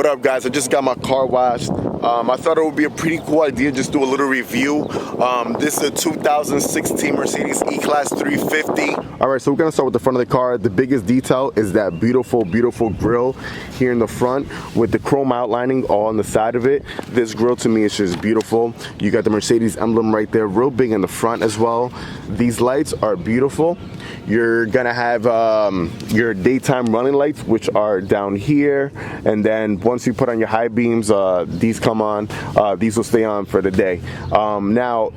What up, guys? I just got my car washed. I thought it would be a pretty cool idea just do a little review. This is a 2016 Mercedes E-Class 350. All right, so we're gonna start with the front of the car. The biggest detail is that beautiful grille here in the front with the chrome outlining all on the side of it. This grille to me is just beautiful. You got the Mercedes emblem right there, real big in the front as well. These lights are beautiful. You're gonna have your daytime running lights, which are down here, and then once you put on your high beams, these come on. These will stay on for the day. Now,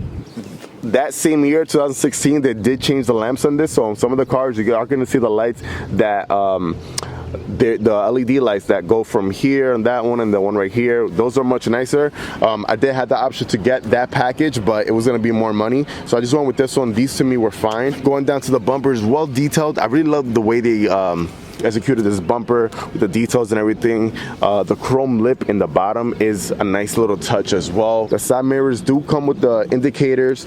that same year, 2016, they did change the lamps on this, so on some of the cars you are going to see the lights that the LED lights that go from here and that one and the one right here, those are much nicer. I did have the option to get that package, but it was going to be more money, so I just went with this one. These to me were fine. Going down to the bumpers, well detailed. I really love the way they executed this bumper with the details and everything. The chrome lip in the bottom is a nice little touch as well. The side mirrors do come with the indicators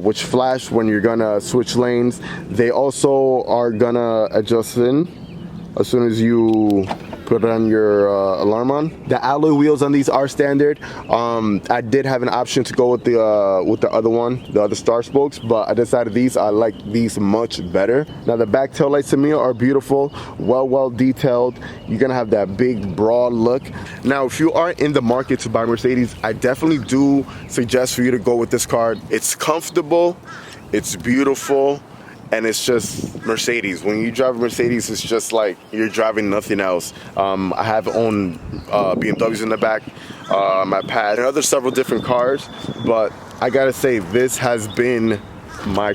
which flash when you're gonna switch lanes. They also are gonna adjust in as soon as you put on your alarm on. The alloy wheels on these are standard. I did have an option to go with the other one, the other star spokes, but I decided I like these much better. Now the back tail lights to me are beautiful, well detailed. You're gonna have that big broad look. Now if you are in the market to buy Mercedes, I definitely do suggest for you to go with this car. It's comfortable, it's beautiful, and it's just Mercedes. When you drive a Mercedes, it's just like you're driving nothing else. I have owned BMWs in the back, my pad, and other several different cars, but I gotta say, this has been my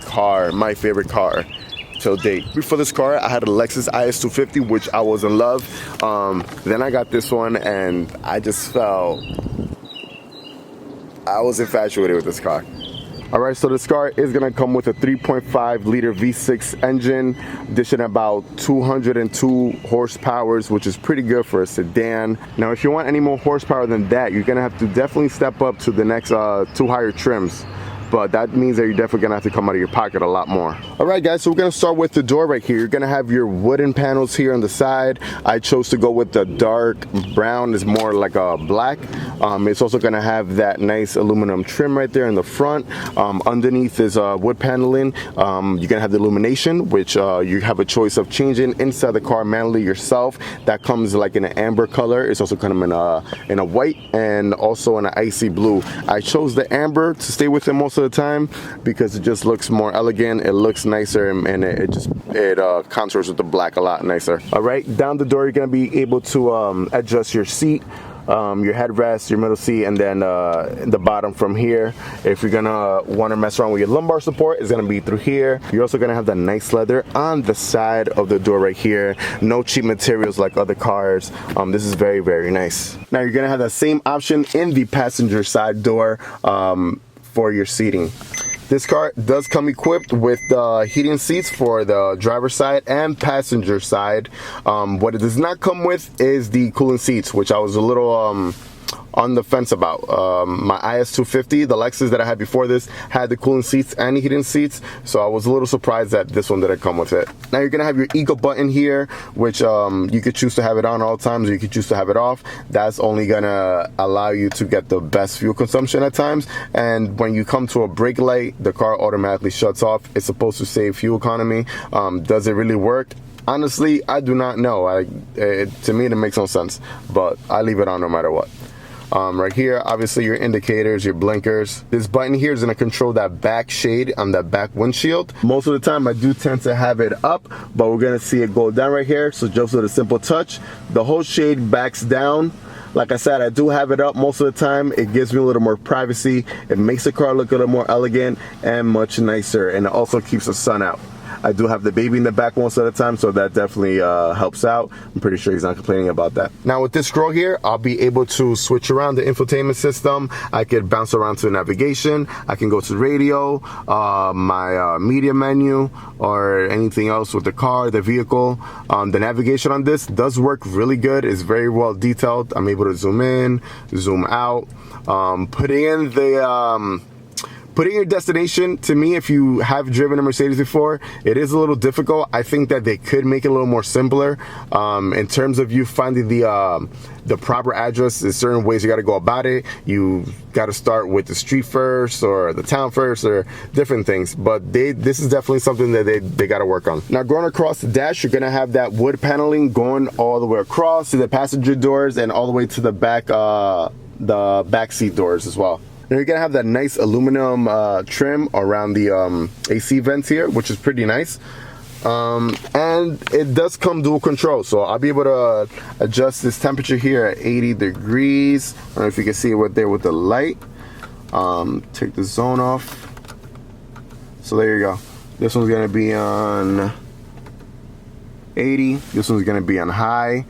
favorite car till date. Before this car, I had a Lexus IS250, which I was in love. Then I got this one, and I just felt I was infatuated with this car. Alright, so this car is going to come with a 3.5 liter V6 engine, dishing about 202 horsepower, which is pretty good for a sedan. Now if you want any more horsepower than that, you're going to have to definitely step up to the next two higher trims. But that means that you're definitely gonna have to come out of your pocket a lot more. All right, guys, so we're gonna start with the door right here. You're gonna have your wooden panels here on the side. I chose to go with the dark brown. It's more like a black. It's also gonna have that nice aluminum trim right there in the front. Underneath is wood paneling. You're gonna have the illumination, which you have a choice of changing inside the car manually yourself. That comes like in an amber color. It's also kind of in a white and also in an icy blue. I chose the amber to stay with it most of the time because it just looks more elegant, it looks nicer, and it contours with the black a lot nicer. All right, down the door you're gonna be able to adjust your seat, your headrest, your middle seat, and then the bottom from here. If you're gonna want to mess around with your lumbar support, it's gonna be through here. You're also gonna have that nice leather on the side of the door right here. No cheap materials like other cars. This is very nice. Now you're gonna have the same option in the passenger side door for your seating. This car does come equipped with the heating seats for the driver's side and passenger side. What it does not come with is the cooling seats, which I was a little on the fence about. My IS250, the Lexus that I had before this, had the cooling seats and the heating seats, so I was a little surprised that this one didn't come with it. Now you're gonna have your eco button here, which you could choose to have it on all times, or you could choose to have it off. That's only gonna allow you to get the best fuel consumption at times, and when you come to a brake light, the car automatically shuts off. It's supposed to save fuel economy. Does it really work? Honestly, I do not know. To me, it makes no sense, but I leave it on no matter what. Right here, obviously your indicators, your blinkers. This button here is going to control that back shade on that back windshield. Most of the time I do tend to have it up, but we're going to see it go down right here. So just with a simple touch, the whole shade backs down. Like I said, I do have it up most of the time. It gives me a little more privacy. It makes the car look a little more elegant and much nicer, and it also keeps the sun out. I do have the baby in the back most of the time, so that definitely helps out. I'm pretty sure he's not complaining about that. Now with this scroll here, I'll be able to switch around the infotainment system. I could bounce around to navigation. I can go to radio, my media menu, or anything else with the car, the vehicle. The navigation on this does work really good. It's very well detailed. I'm able to zoom in, zoom out. Putting in Putting your destination, to me, if you have driven a Mercedes before, it is a little difficult. I think that they could make it a little more simpler. In terms of you finding the proper address, there's certain ways you got to go about it. You got to start with the street first or the town first or different things. But this is definitely something that they got to work on. Now, going across the dash, you're going to have that wood paneling going all the way across to the passenger doors and all the way to the back seat doors as well. Now you're gonna have that nice aluminum trim around the AC vents here, which is pretty nice. And it does come dual control, so I'll be able to adjust this temperature here at 80 degrees. I don't know if you can see it right there with the light. Take the zone off. So there you go. This one's gonna be on 80. This one's gonna be on high.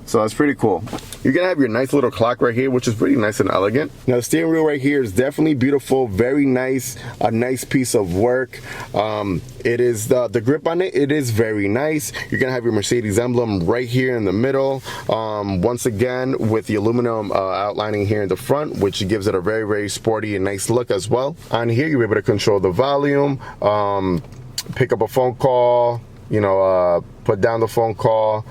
So that's pretty cool. You're gonna have your nice little clock right here, which is pretty nice and elegant. Now the steering wheel right here is definitely beautiful, very nice, a nice piece of work. It is the grip on it, it is very nice. You're gonna have your Mercedes emblem right here in the middle. Once again, with the aluminum outlining here in the front, which gives it a very, very sporty and nice look as well. On here, you're able to control the volume, pick up a phone call, you know, put down the phone call,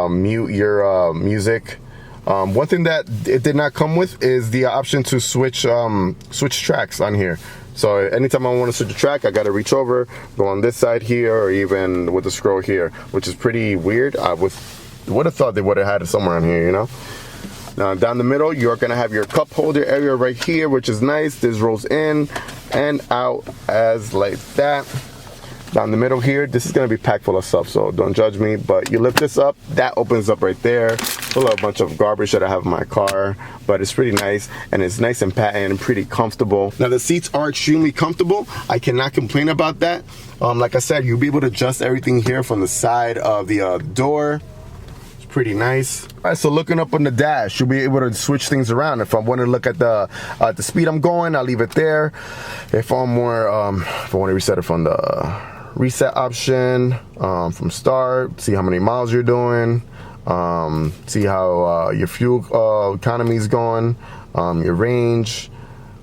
mute your music. One thing that it did not come with is the option to switch tracks on here. So anytime I want to switch a track, I got to reach over, go on this side here, or even with the scroll here, which is pretty weird. I would have thought they would have had it somewhere on here, you know. Now down the middle, you're gonna have your cup holder area right here, which is nice. This rolls in and out as like that. Down the middle here, this is gonna be packed full of stuff, so don't judge me, but you lift this up, that opens up right there. Full of a bunch of garbage that I have in my car, but it's pretty nice, and it's nice and patent and pretty comfortable. Now the seats are extremely comfortable. I cannot complain about that. Like I said, you'll be able to adjust everything here from the side of the door. It's pretty nice. All right, so looking up on the dash, you'll be able to switch things around. If I want to look at the speed I'm going, I'll leave it there. If I'm more, if I want to reset it from the reset option, from start, see how many miles you're doing, see how your fuel economy is going, your range,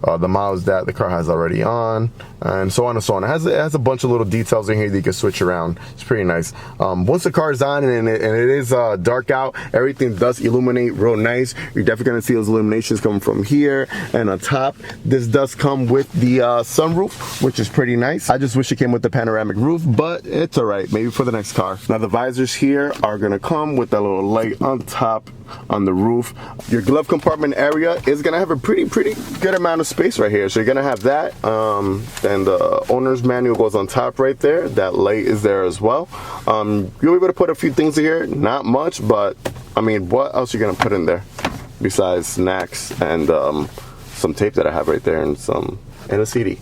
the miles that the car has already on, and so on and so on. It has a bunch of little details in here that you can switch around. It's pretty nice. Once the car is on and it is dark out, everything does illuminate real nice. You're definitely gonna see those illuminations coming from here and on top. This does come with the sunroof, which is pretty nice. I just wish it came with the panoramic roof, but it's all right, maybe for the next car. Now the visors here are gonna come with that little light on top on the roof. Your glove compartment area is gonna have a pretty good amount of space right here, so you're gonna have that. And the owner's manual goes on top right there. That light is there as well. You'll be able to put a few things in here, not much, but I mean, what else are you gonna put in there besides snacks and some tape that I have right there and a CD.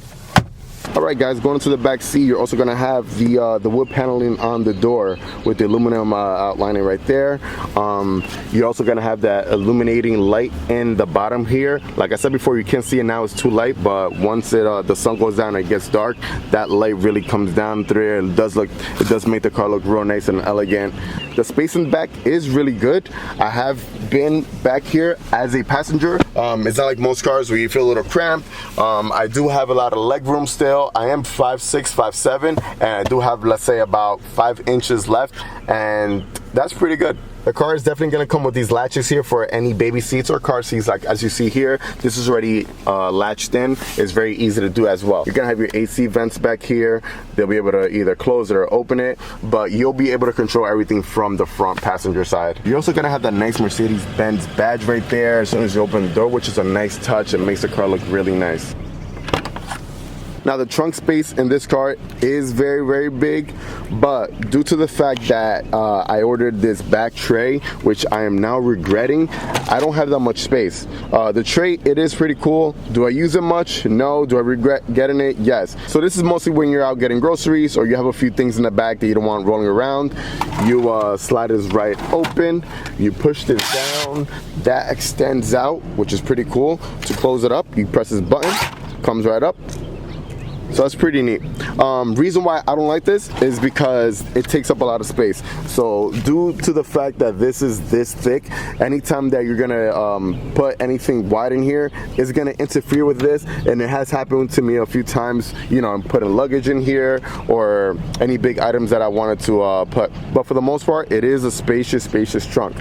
All right, guys, going into the back seat, you're also gonna have the wood paneling on the door with the aluminum outlining right there. You're also gonna have that illuminating light in the bottom here. Like I said before, you can't see it now, it's too light, but once the sun goes down and it gets dark, that light really comes down through there. It does make the car look real nice and elegant. The space in the back is really good. I have been back here as a passenger. It's not like most cars where you feel a little cramped. I do have a lot of leg room still. I am 5'6", 5'7", and I do have, let's say, about 5 inches left, and that's pretty good. The car is definitely going to come with these latches here for any baby seats or car seats. Like as you see here, this is already latched in. It's very easy to do as well. You're going to have your AC vents back here. They'll be able to either close it or open it, but you'll be able to control everything from the front passenger side. You're also going to have that nice Mercedes Benz badge right there as soon as you open the door, which is a nice touch and makes the car look really nice. Now the trunk space in this car is very big, but due to the fact that I ordered this back tray, which I am now regretting, I don't have that much space. The tray, it is pretty cool. Do I use it much? No. Do I regret getting it? Yes. So this is mostly when you're out getting groceries or you have a few things in the back that you don't want rolling around. You slide this right open, you push this down, that extends out, which is pretty cool. To close it up, you press this button, comes right up. So that's pretty neat. Reason why I don't like this is because it takes up a lot of space. So due to the fact that this is this thick, anytime that you're gonna put anything wide in here, it's gonna interfere with this. And it has happened to me a few times, you know, I'm putting luggage in here or any big items that I wanted to put. But for the most part, it is a spacious trunk.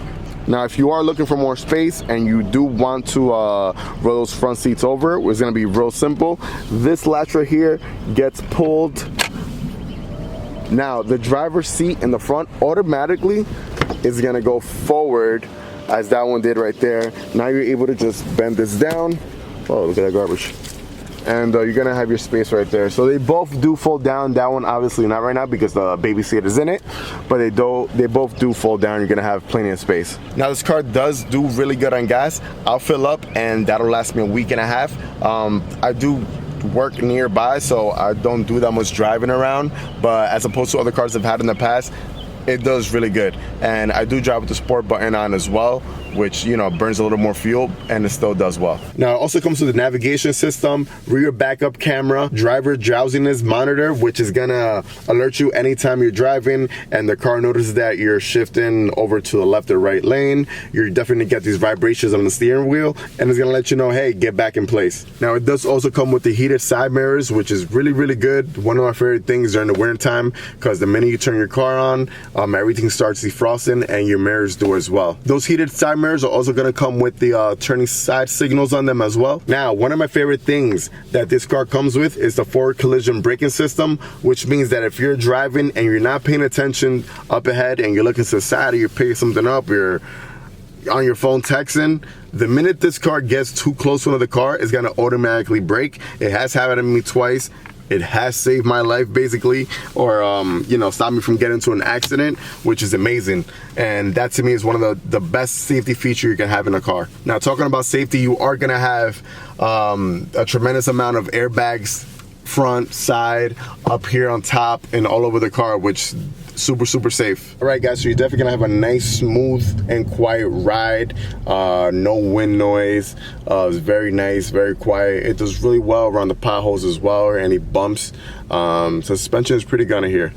Now, if you are looking for more space and you do want to roll those front seats over, it's gonna be real simple. This latch right here gets pulled. Now, the driver's seat in the front automatically is gonna go forward as that one did right there. Now you're able to just bend this down. Oh, look at that garbage. And you're gonna have your space right there. So they both do fold down. That one obviously not right now because the baby seat is in it, but they both do fold down. You're gonna have plenty of space. Now this car does do really good on gas. I'll fill up and that'll last me a week and a half. I do work nearby, so I don't do that much driving around, but as opposed to other cars I've had in the past, it does really good. And I do drive with the sport button on as well, which, you know, burns a little more fuel and it still does well. Now it also comes with a navigation system, rear backup camera, driver drowsiness monitor, which is gonna alert you anytime you're driving and the car notices that you're shifting over to the left or right lane. You're definitely gonna get these vibrations on the steering wheel and it's gonna let you know, hey, get back in place. Now it does also come with the heated side mirrors, which is really good. One of my favorite things during the winter time, because the minute you turn your car on, everything starts defrosting and your mirrors do as well. Those heated side mirrors are also gonna come with the turning side signals on them as well. Now, one of my favorite things that this car comes with is the forward collision braking system, which means that if you're driving and you're not paying attention up ahead and you're looking to the side or you're picking something up, you're on your phone texting, the minute this car gets too close to another car, it's gonna automatically brake. It has happened to me twice. It has saved my life basically, or you know, stopped me from getting into an accident, which is amazing. And that to me is one of the best safety feature you can have in a car. Now, talking about safety, you are gonna have a tremendous amount of airbags, front, side, up here on top, and all over the car, which super safe. All right, guys, so you're definitely gonna have a nice, smooth and quiet ride. No wind noise. It's very nice, very quiet. It does really well around the potholes as well, or any bumps. Suspension is pretty good in here.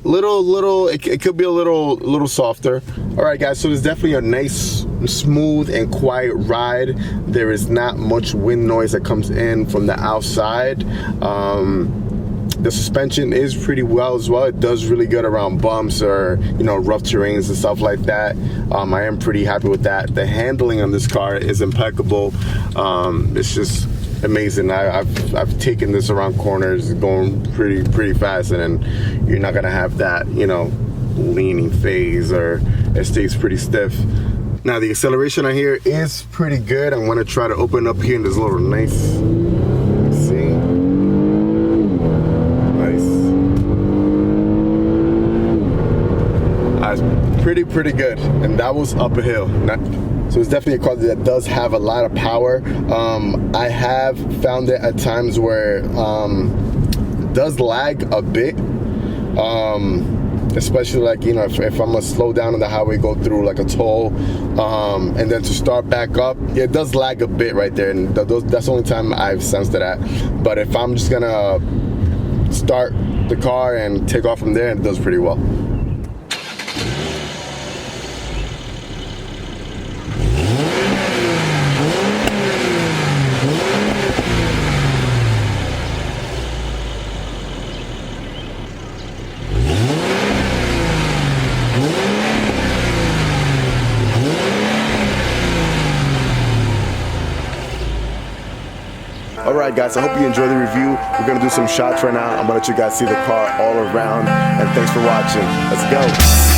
It could be a little softer. All right, guys, so there's definitely a nice, smooth and quiet ride. There is not much wind noise that comes in from the outside. The suspension is pretty well as well. It does really good around bumps or, you know, rough terrains and stuff like that. I am pretty happy with that. The handling on this car is impeccable. It's just amazing. I've taken this around corners going pretty fast, and then you're not gonna have that, you know, leaning phase, or it stays pretty stiff. Now the acceleration on here is pretty good. I'm gonna try to open up here in this little nice, let's see. Pretty good, and that was up a hill. So it's definitely a car that does have a lot of power. I have found it at times where it does lag a bit, especially like, you know, if I'm gonna slow down on the highway, go through like a toll, and then to start back up, it does lag a bit right there, and that's the only time I've sensed that. But if I'm just gonna start the car and take off from there, it does pretty well. Alright guys, I hope you enjoyed the review. We're going to do some shots right now. I'm going to let you guys see the car all around. And thanks for watching. Let's go.